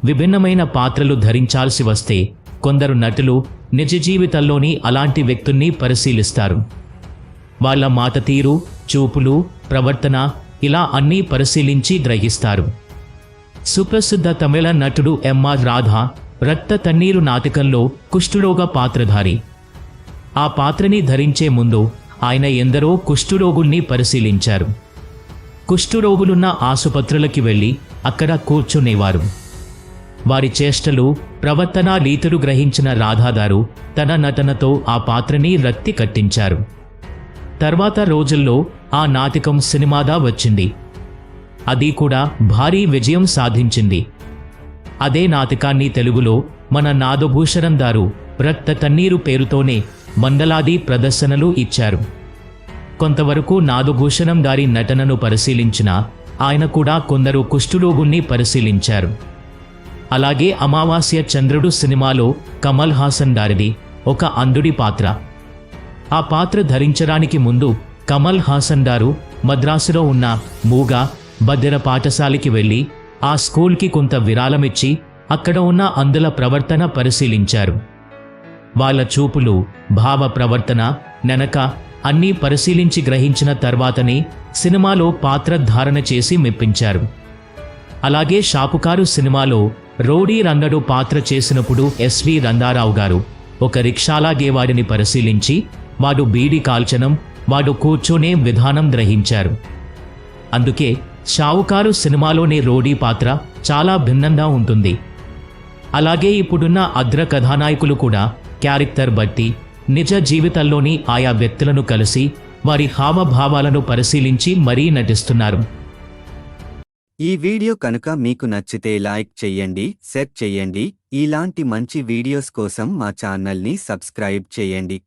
విభిన్నమైన పాత్రలు ధరించాల్సి వస్తే కొందరు నటులు నిజ జీవితంలోని అలాంటి వ్యక్తుల్ని పరిశీలిస్తారు. వాళ్ళ మాట తీరు, చూపులు, ప్రవర్తన ఇలా అన్నీ పరిశీలించి గ్రహిస్తారు. సుప్రసిద్ధ తమిళ నటుడు ఎంఆర్ రాధా రక్త తన్నీరు నాటకంలో కుష్ఠరోగ పాత్రధారి. ఆ పాత్రని ధరించే ముందు ఆయన ఎందరో కుష్ఠరోగుల్ని పరిశీలించారు. కుష్ఠరోగులున్న ఆసుపత్రులకి వెళ్ళి అక్కడ కూర్చునేవారు. వారి చేష్టలు, ప్రవర్తన రీతులు గ్రహించిన రాధాగారు తన నటనతో ఆ పాత్రని రక్తి కట్టించారు. తర్వాత రోజుల్లో ఆ నాటకం సినిమాగా వచ్చింది. అది కూడా భారీ విజయం సాధించింది. అదే నాటకాన్ని తెలుగులో మన నాదభూషణం గారు రక్త తన్నీరు పేరుతోనే వందలాది ప్రదర్శనలు ఇచ్చారు. కొంతవరకు నాదభూషణం గారి నటనను పరిశీలించిన ఆయన కూడా కొందరు కుష్ఠరోగుల్ని పరిశీలించారు. అలాగే అమావాస్య చంద్రుడు సినిమాలో కమల్ హాసన్ గారిది ఒక అంధుడి పాత్ర. ఆ పాత్ర ధరించడానికి ముందు కమల్ హాసన్ గారు మద్రాసులో ఉన్న మూగ బదిర పాఠశాలకి వెళ్ళి ఆ స్కూల్కి కొంత విరాళమిచ్చి అక్కడ ఉన్న అంధుల ప్రవర్తన పరిశీలించారు. వాళ్ళ చూపులు, భావ ప్రవర్తన, నడక అన్నీ పరిశీలించి గ్రహించిన తర్వాతనే సినిమాలో పాత్ర ధారణ చేసి మెప్పించారు. అలాగే షాపుకారు సినిమాలో రౌడీ రంగడు పాత్ర చేసినప్పుడు ఎస్వి రంగారావు గారు ఒక రిక్షాలాగేవాడిని పరిశీలించి వాడు బీడి కాల్చనం, వాడు కూర్చొనే విధానం గ్రహించారు. అందుకే షావుకారు సినిమాలోని రౌడీ పాత్ర చాలా భిన్నంగా ఉంటుంది. అలాగే ఇప్పుడున్న అగ్ర కథానాయకులు కూడా క్యారెక్టర్ బట్టి నిజ జీవితంలోని ఆయా వ్యక్తులను కలిసి వారి హావభావాలను పరిశీలించి మరీ నటిస్తున్నారు. ఈ వీడియో కనుక మీకు నచ్చితే లైక్ చెయ్యండి, షేర్ చెయ్యండి. ఇలాంటి మంచి వీడియోస్ కోసం మా ఛానల్ని సబ్స్క్రైబ్ చేయండి.